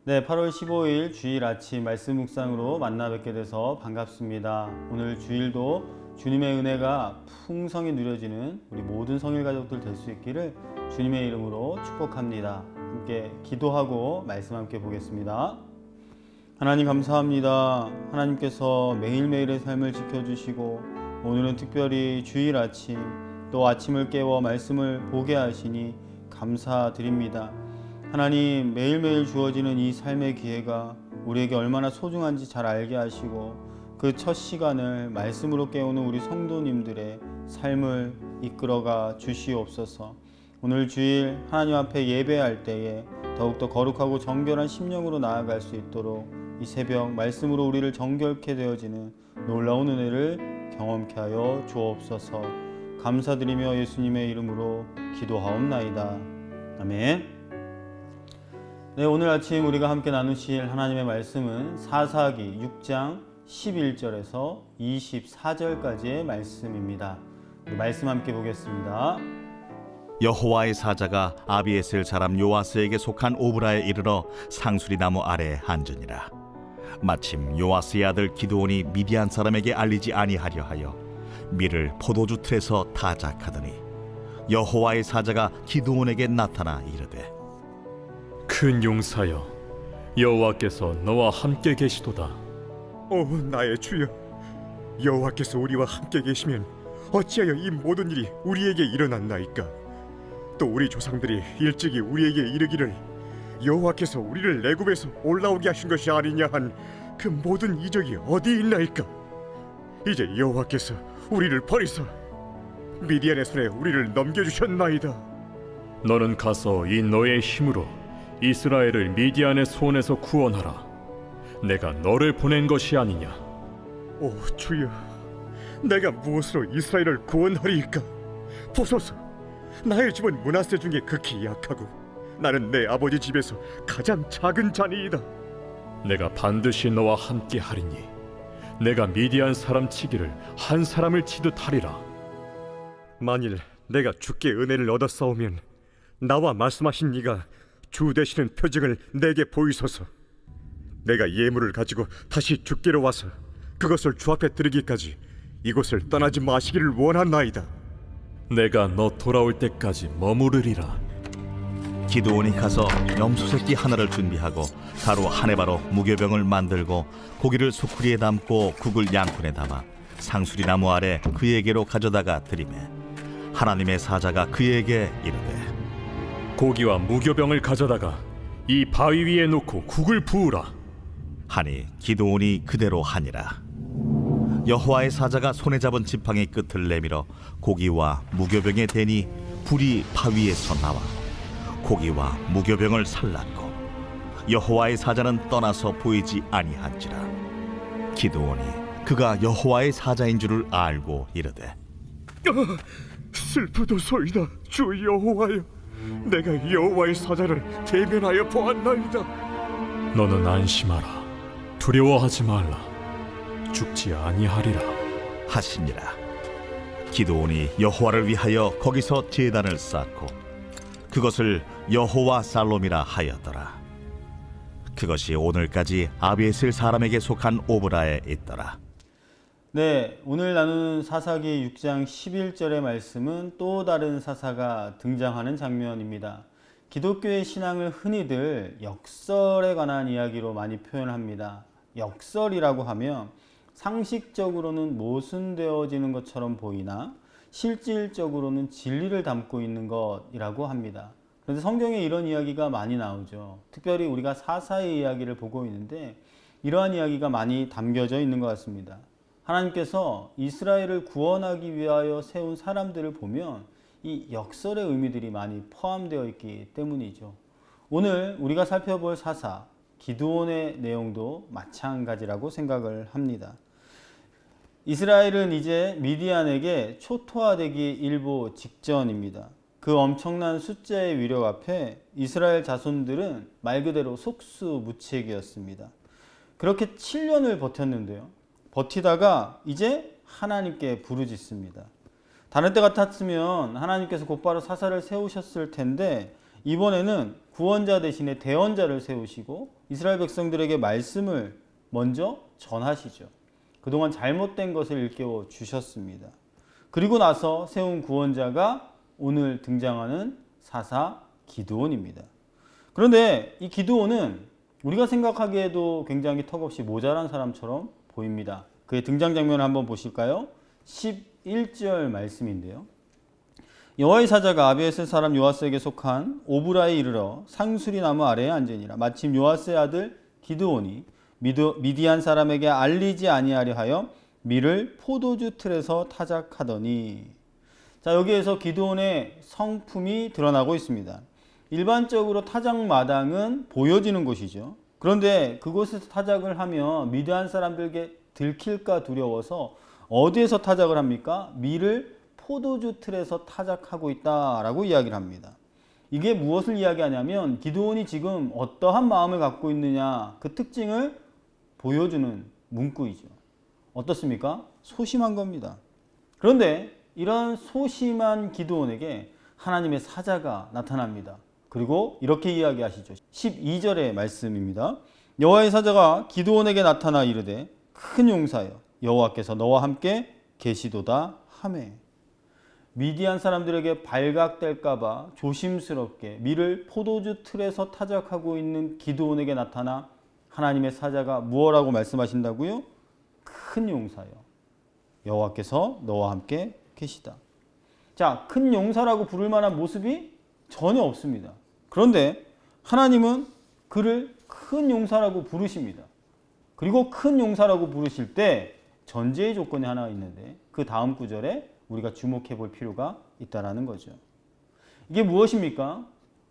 네, 8월 15일 주일 아침 말씀 묵상으로 만나 뵙게 돼서 반갑습니다. 오늘 주일도 주님의 은혜가 풍성히 누려지는 우리 모든 성일 가족들 될 수 있기를 주님의 이름으로 축복합니다. 함께 기도하고 말씀 함께 보겠습니다. 하나님 감사합니다. 하나님께서 매일매일의 삶을 지켜주시고 오늘은 특별히 주일 아침 또 아침을 깨워 말씀을 보게 하시니 감사드립니다. 하나님, 매일매일 주어지는 이 삶의 기회가 우리에게 얼마나 소중한지 잘 알게 하시고 그 첫 시간을 말씀으로 깨우는 우리 성도님들의 삶을 이끌어가 주시옵소서. 오늘 주일 하나님 앞에 예배할 때에 더욱더 거룩하고 정결한 심령으로 나아갈 수 있도록 이 새벽 말씀으로 우리를 정결케 되어지는 놀라운 은혜를 경험케 하여 주옵소서. 감사드리며 예수님의 이름으로 기도하옵나이다. 아멘. 네, 오늘 아침 우리가 함께 나누실 하나님의 말씀은 사사기 6장 11절에서 24절까지의 말씀입니다. 우리 말씀 함께 보겠습니다. 여호와의 사자가 아비에셀 사람 요아스에게 속한 오브라에 이르러 상수리 나무 아래에 앉으니라. 마침 요아스의 아들 기드온이 미디안 사람에게 알리지 아니하려 하여 밀을 포도주 틀에서 타작하더니 여호와의 사자가 기드온에게 나타나 이르되 큰 용사여, 여호와께서 너와 함께 계시도다. 오 나의 주여, 여호와께서 우리와 함께 계시면 어찌하여 이 모든 일이 우리에게 일어났나이까? 또 우리 조상들이 일찍이 우리에게 이르기를 여호와께서 우리를 애굽에서 올라오게 하신 것이 아니냐 한 그 모든 이적이 어디 있나이까? 이제 여호와께서 우리를 버리사 미디안의 손에 우리를 넘겨주셨나이다. 너는 가서 이 너의 힘으로 이스라엘을 미디안의 손에서 구원하라. 내가 너를 보낸 것이 아니냐. 오 주여, 내가 무엇으로 이스라엘을 구원하리이까? 보소서, 나의 집은 므낫세 중에 극히 약하고 나는 내 아버지 집에서 가장 작은 자니이다. 내가 반드시 너와 함께 하리니 내가 미디안 사람 치기를 한 사람을 치듯 하리라. 만일 내가 주께 은혜를 얻었사오면 나와 말씀하신 이가 주 되시는 표징을 내게 보이소서. 내가 예물을 가지고 다시 주께로 와서 그것을 주 앞에 드리기까지 이곳을 떠나지 마시기를 원하나이다. 내가 너 돌아올 때까지 머무르리라. 기드온이 가서 염소 새끼 하나를 준비하고 가루 한 해바로 무교병을 만들고 고기를 소쿠리에 담고 국을 양푼에 담아 상수리 나무 아래 그에게로 가져다가 드리매 하나님의 사자가 그에게 이르되 고기와 무교병을 가져다가 이 바위 위에 놓고 국을 부으라. 하니 기드온이 그대로 하니라. 여호와의 사자가 손에 잡은 지팡이 끝을 내밀어 고기와 무교병에 대니 불이 바위에서 나와 고기와 무교병을 살랐고 여호와의 사자는 떠나서 보이지 아니한지라. 기드온이 그가 여호와의 사자인 줄을 알고 이르되 슬프도소이다 주 여호와여, 내가 여호와의 사자를 대면하여 보았나이다. 너는 안심하라. 두려워하지 말라. 죽지 아니하리라 하시니라. 기드온이 여호와를 위하여 거기서 제단을 쌓고 그것을 여호와 살롬이라 하였더라. 그것이 오늘까지 아비에셀 사람에게 속한 오브라에 있더라. 네, 오늘 나누는 사사기 6장 11절의 말씀은 또 다른 사사가 등장하는 장면입니다. 기독교의 신앙을 흔히들 역설에 관한 이야기로 많이 표현합니다. 역설이라고 하면 상식적으로는 모순되어지는 것처럼 보이나 실질적으로는 진리를 담고 있는 것이라고 합니다. 그런데 성경에 이런 이야기가 많이 나오죠. 특별히 우리가 사사의 이야기를 보고 있는데 이러한 이야기가 많이 담겨져 있는 것 같습니다. 하나님께서 이스라엘을 구원하기 위하여 세운 사람들을 보면 이 역설의 의미들이 많이 포함되어 있기 때문이죠. 오늘 우리가 살펴볼 사사 기드온의 내용도 마찬가지라고 생각을 합니다. 이스라엘은 이제 미디안에게 초토화되기 일보 직전입니다. 그 엄청난 숫자의 위력 앞에 이스라엘 자손들은 말 그대로 속수무책이었습니다. 그렇게 7년을 버텼는데요. 버티다가 이제 하나님께 부르짖습니다. 다른 때 같았으면 하나님께서 곧바로 사사를 세우셨을 텐데 이번에는 구원자 대신에 대언자를 세우시고 이스라엘 백성들에게 말씀을 먼저 전하시죠. 그동안 잘못된 것을 일깨워 주셨습니다. 그리고 나서 세운 구원자가 오늘 등장하는 사사 기드온입니다. 그런데 이 기드온은 우리가 생각하기에도 굉장히 턱없이 모자란 사람처럼 보입니다. 그의 등장 장면을 한번 보실까요? 11절 말씀인데요. 여호와의 사자가 아비에셀 사람 요아스에게 속한 오브라에 이르러 상수리 나무 아래에 앉으니라. 마침 요아스의 아들 기드온이 미디안 사람에게 알리지 아니하려 하여 밀을 포도주 틀에서 타작하더니. 자, 여기에서 기드온의 성품이 드러나고 있습니다. 일반적으로 타작 마당은 보여지는 곳이죠. 그런데 그곳에서 타작을 하면 미디안 사람들에게 들킬까 두려워서 어디에서 타작을 합니까? 밀을 포도주 틀에서 타작하고 있다라고 이야기를 합니다. 이게 무엇을 이야기하냐면 기드온이 지금 어떠한 마음을 갖고 있느냐 그 특징을 보여주는 문구이죠. 어떻습니까? 소심한 겁니다. 그런데 이런 소심한 기드온에게 하나님의 사자가 나타납니다. 그리고 이렇게 이야기하시죠. 12절의 말씀입니다. 여호와의 사자가 기드온에게 나타나 이르되 큰 용사여 여호와께서 너와 함께 계시도다 하매. 미디안 사람들에게 발각될까 봐 조심스럽게 밀을 포도주 틀에서 타작하고 있는 기드온에게 나타나 하나님의 사자가 무엇라고 말씀하신다고요? 큰 용사여 여호와께서 너와 함께 계시다. 자, 큰 용사라고 부를 만한 모습이 전혀 없습니다. 그런데 하나님은 그를 큰 용사라고 부르십니다. 그리고 큰 용사라고 부르실 때 전제의 조건이 하나 있는데 그 다음 구절에 우리가 주목해 볼 필요가 있다라는 거죠. 이게 무엇입니까?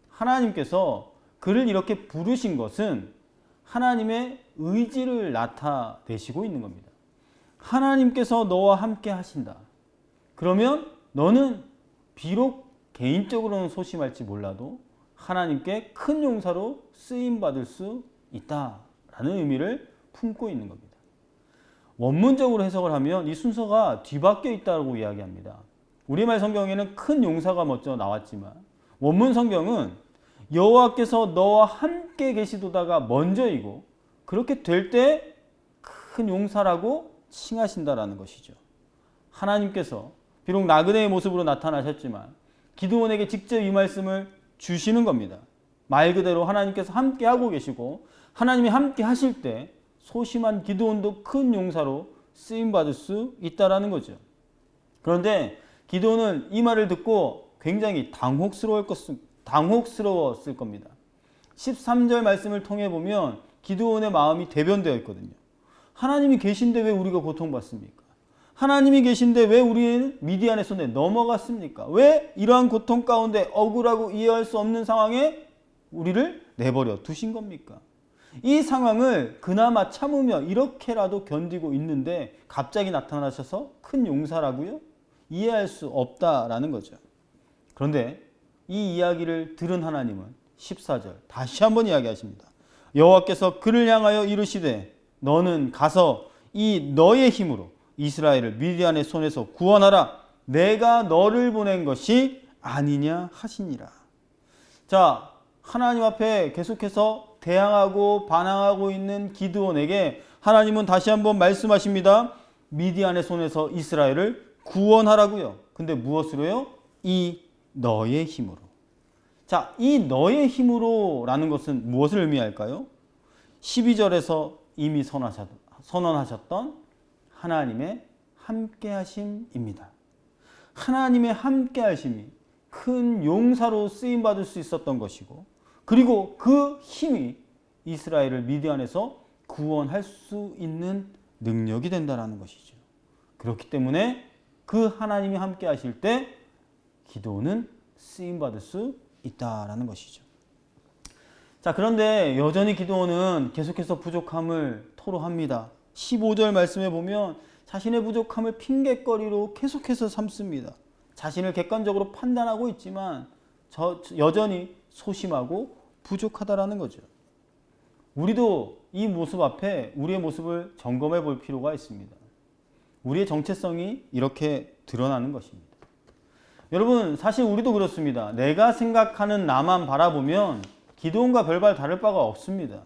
하나님께서 그를 이렇게 부르신 것은 하나님의 의지를 나타내시고 있는 겁니다. 하나님께서 너와 함께 하신다. 그러면 너는 비록 개인적으로는 소심할지 몰라도 하나님께 큰 용사로 쓰임받을 수 있다라는 의미를 품고 있는 겁니다. 원문적으로 해석을 하면 이 순서가 뒤바뀌어 있다고 이야기합니다. 우리말 성경에는 큰 용사가 먼저 나왔지만 원문 성경은 여호와께서 너와 함께 계시도다가 먼저이고 그렇게 될 때 큰 용사라고 칭하신다라는 것이죠. 하나님께서 비록 나그네의 모습으로 나타나셨지만 기드온에게 직접 이 말씀을 주시는 겁니다. 말 그대로 하나님께서 함께 하고 계시고 하나님이 함께 하실 때 소심한 기드온도 큰 용사로 쓰임받을 수 있다라는 거죠. 그런데 기드온은 이 말을 듣고 굉장히 당혹스러웠을 겁니다. 13절 말씀을 통해 보면 기드온의 마음이 대변되어 있거든요. 하나님이 계신데 왜 우리가 고통받습니까? 하나님이 계신데 왜 우리는 미디안의 손에 넘어갔습니까? 왜 이러한 고통 가운데 억울하고 이해할 수 없는 상황에 우리를 내버려 두신 겁니까? 이 상황을 그나마 참으며 이렇게라도 견디고 있는데 갑자기 나타나셔서 큰 용사라고요? 이해할 수 없다라는 거죠. 그런데 이 이야기를 들은 하나님은 14절 다시 한번 이야기하십니다. 여호와께서 그를 향하여 이르시되 너는 가서 이 너의 힘으로 이스라엘을 미디안의 손에서 구원하라. 내가 너를 보낸 것이 아니냐 하시니라. 자, 하나님 앞에 계속해서 대항하고 반항하고 있는 기드온에게 하나님은 다시 한번 말씀하십니다. 미디안의 손에서 이스라엘을 구원하라고요. 근데 무엇으로요? 이 너의 힘으로. 자, 이 너의 힘으로라는 것은 무엇을 의미할까요? 12절에서 이미 선언하셨던 하나님의 함께하심입니다. 하나님의 함께하심이 큰 용사로 쓰임받을 수 있었던 것이고 그리고 그 힘이 이스라엘을 미디안에서 구원할 수 있는 능력이 된다는 것이죠. 그렇기 때문에 그 하나님이 함께 하실 때 기도는 쓰임받을 수 있다는 것이죠. 자, 그런데 여전히 기드온은 계속해서 부족함을 토로합니다. 15절 말씀에 보면 자신의 부족함을 핑계거리로 계속해서 삼습니다. 자신을 객관적으로 판단하고 있지만 여전히 소심하고 부족하다라는 거죠. 우리도 이 모습 앞에 우리의 모습을 점검해 볼 필요가 있습니다. 우리의 정체성이 이렇게 드러나는 것입니다. 여러분, 사실 우리도 그렇습니다. 내가 생각하는 나만 바라보면 기도원과 별반 다를 바가 없습니다.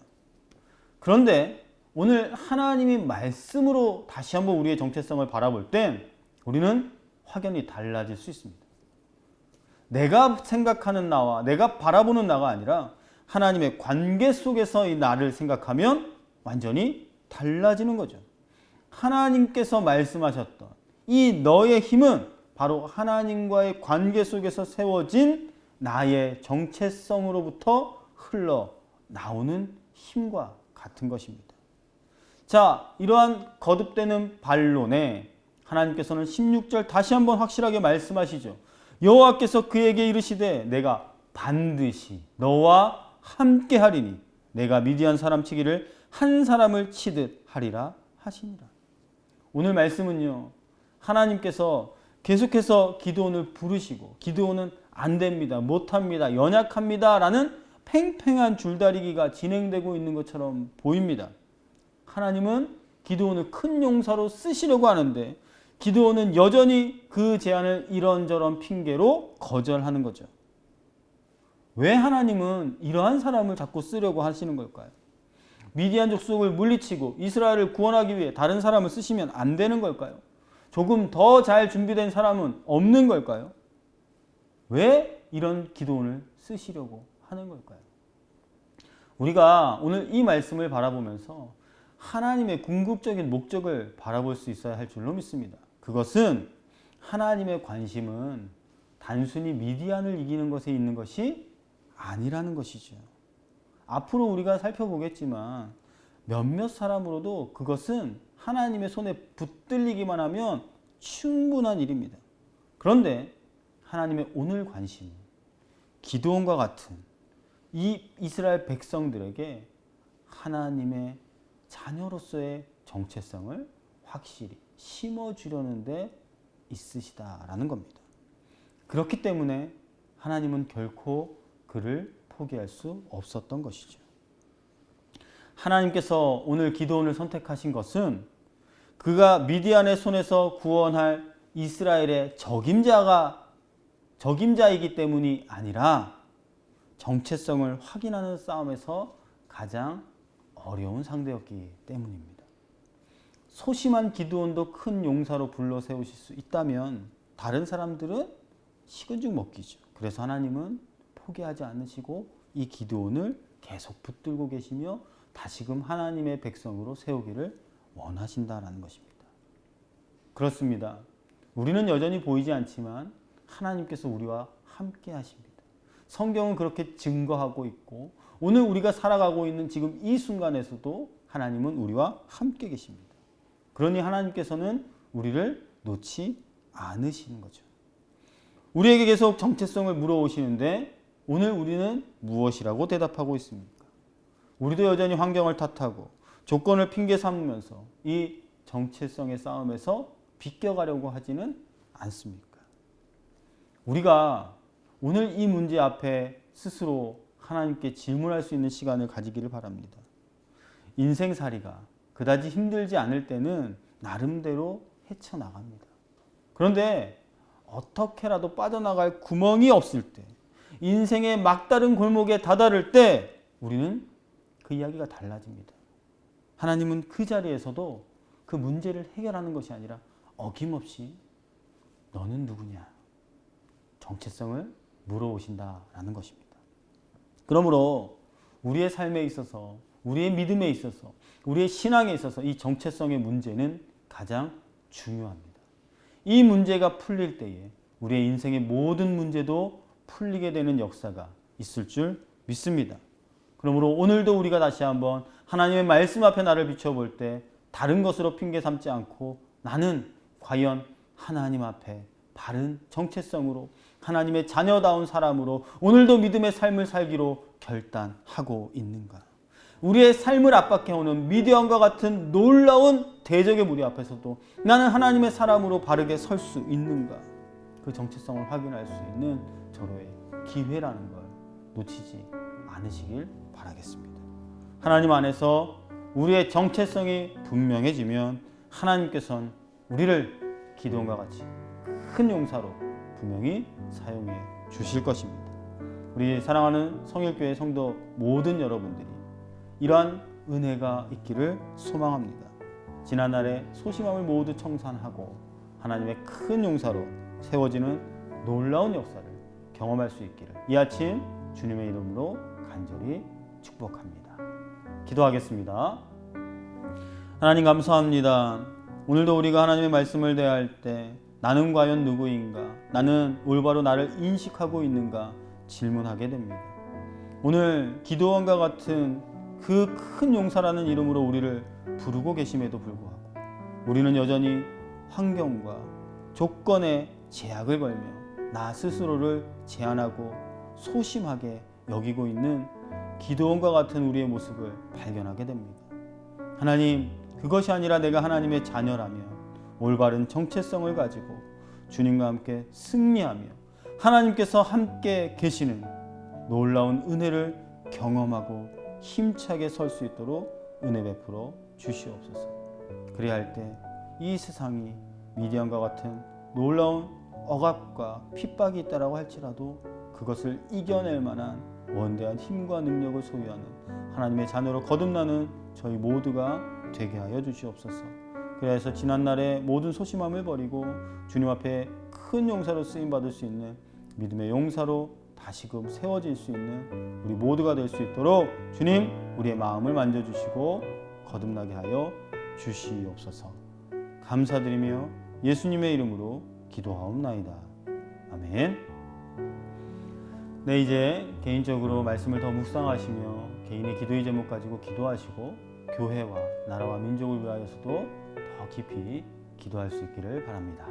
그런데 오늘 하나님이 말씀으로 다시 한번 우리의 정체성을 바라볼 땐 우리는 확연히 달라질 수 있습니다. 내가 생각하는 나와 내가 바라보는 나가 아니라 하나님의 관계 속에서 이 나를 생각하면 완전히 달라지는 거죠. 하나님께서 말씀하셨던 이 너의 힘은 바로 하나님과의 관계 속에서 세워진 나의 정체성으로부터 흘러나오는 힘과 같은 것입니다. 자, 이러한 거듭되는 반론에 하나님께서는 16절 다시 한번 확실하게 말씀하시죠. 여호와께서 그에게 이르시되 내가 반드시 너와 함께 하리니 내가 미디안 사람 치기를 한 사람을 치듯 하리라 하시니라. 오늘 말씀은요, 하나님께서 계속해서 기드온을 부르시고 기드온은 안 됩니다, 못합니다, 연약합니다 라는 팽팽한 줄다리기가 진행되고 있는 것처럼 보입니다. 하나님은 기드온을 큰 용사로 쓰시려고 하는데 기드온은 여전히 그 제안을 이런저런 핑계로 거절하는 거죠. 왜 하나님은 이러한 사람을 자꾸 쓰려고 하시는 걸까요? 미디안 족속을 물리치고 이스라엘을 구원하기 위해 다른 사람을 쓰시면 안 되는 걸까요? 조금 더 잘 준비된 사람은 없는 걸까요? 왜 이런 기도원을 쓰시려고 하는 걸까요? 우리가 오늘 이 말씀을 바라보면서 하나님의 궁극적인 목적을 바라볼 수 있어야 할 줄로 믿습니다. 그것은 하나님의 관심은 단순히 미디안을 이기는 것에 있는 것이 아니라는 것이죠. 앞으로 우리가 살펴보겠지만 몇몇 사람으로도 그것은 하나님의 손에 붙들리기만 하면 충분한 일입니다. 그런데 하나님의 오늘 관심은 기드온과 같은 이 이스라엘 백성들에게 하나님의 자녀로서의 정체성을 확실히 심어주려는 데 있으시다라는 겁니다. 그렇기 때문에 하나님은 결코 그를 포기할 수 없었던 것이죠. 하나님께서 오늘 기드온을 선택하신 것은 그가 미디안의 손에서 구원할 이스라엘의 적임자이기 때문이 아니라 정체성을 확인하는 싸움에서 가장 어려운 상대였기 때문입니다. 소심한 기드온도 큰 용사로 불러 세우실 수 있다면 다른 사람들은 식은 죽 먹기죠. 그래서 하나님은 포기하지 않으시고 이 기드온을 계속 붙들고 계시며 다시금 하나님의 백성으로 세우기를 원하신다라는 것입니다. 그렇습니다. 우리는 여전히 보이지 않지만 하나님께서 우리와 함께 하십니다. 성경은 그렇게 증거하고 있고 오늘 우리가 살아가고 있는 지금 이 순간에서도 하나님은 우리와 함께 계십니다. 그러니 하나님께서는 우리를 놓지 않으시는 거죠. 우리에게 계속 정체성을 물어오시는데 오늘 우리는 무엇이라고 대답하고 있습니까? 우리도 여전히 환경을 탓하고 조건을 핑계 삼으면서 이 정체성의 싸움에서 비껴가려고 하지는 않습니까? 우리가 오늘 이 문제 앞에 스스로 하나님께 질문할 수 있는 시간을 가지기를 바랍니다. 인생살이가 그다지 힘들지 않을 때는 나름대로 헤쳐나갑니다. 그런데 어떻게라도 빠져나갈 구멍이 없을 때, 인생의 막다른 골목에 다다를 때 우리는 그 이야기가 달라집니다. 하나님은 그 자리에서도 그 문제를 해결하는 것이 아니라 어김없이 너는 누구냐? 정체성을 물어오신다라는 것입니다. 그러므로 우리의 삶에 있어서, 우리의 믿음에 있어서, 우리의 신앙에 있어서 이 정체성의 문제는 가장 중요합니다. 이 문제가 풀릴 때에 우리의 인생의 모든 문제도 풀리게 되는 역사가 있을 줄 믿습니다. 그러므로 오늘도 우리가 다시 한번 하나님의 말씀 앞에 나를 비춰볼 때 다른 것으로 핑계 삼지 않고 나는 과연 하나님 앞에 바른 정체성으로 하나님의 자녀다운 사람으로 오늘도 믿음의 삶을 살기로 결단하고 있는가? 우리의 삶을 압박해오는 미디안과 같은 놀라운 대적의 무리 앞에서도 나는 하나님의 사람으로 바르게 설 수 있는가? 그 정체성을 확인할 수 있는 절호의 기회라는 걸 놓치지 않으시길 바라겠습니다. 하나님 안에서 우리의 정체성이 분명해지면 하나님께서는 우리를 기드온과 같이 큰 용사로 분명히 사용해 주실 것입니다. 우리 사랑하는 성일교회 성도 모든 여러분들이 이러한 은혜가 있기를 소망합니다. 지난날의 소심함을 모두 청산하고 하나님의 큰 용사로 세워지는 놀라운 역사를 경험할 수 있기를 이 아침 주님의 이름으로 간절히 축복합니다. 기도하겠습니다. 하나님 감사합니다. 오늘도 우리가 하나님의 말씀을 대할 때 나는 과연 누구인가? 나는 올바로 나를 인식하고 있는가? 질문하게 됩니다. 오늘 기도원과 같은 그 큰 용사라는 이름으로 우리를 부르고 계심에도 불구하고 우리는 여전히 환경과 조건에 제약을 걸며 나 스스로를 제한하고 소심하게 여기고 있는 기도원과 같은 우리의 모습을 발견하게 됩니다. 하나님, 그것이 아니라 내가 하나님의 자녀라면 올바른 정체성을 가지고 주님과 함께 승리하며 하나님께서 함께 계시는 놀라운 은혜를 경험하고 힘차게 설 수 있도록 은혜 베풀어 주시옵소서. 그래야 할 때 이 세상이 미디안과 같은 놀라운 억압과 핍박이 있다라고 할지라도 그것을 이겨낼 만한 원대한 힘과 능력을 소유하는 하나님의 자녀로 거듭나는 저희 모두가 되게 하여 주시옵소서. 그래서 지난날의 모든 소심함을 버리고 주님 앞에 큰 용사로 쓰임받을 수 있는 믿음의 용사로 다시금 세워질 수 있는 우리 모두가 될 수 있도록 주님 우리의 마음을 만져주시고 거듭나게 하여 주시옵소서. 감사드리며 예수님의 이름으로 기도하옵나이다. 아멘. 네, 이제 개인적으로 말씀을 더 묵상하시며 개인의 기도의 제목 가지고 기도하시고 교회와 나라와 민족을 위하여서도 더 깊이 기도할 수 있기를 바랍니다.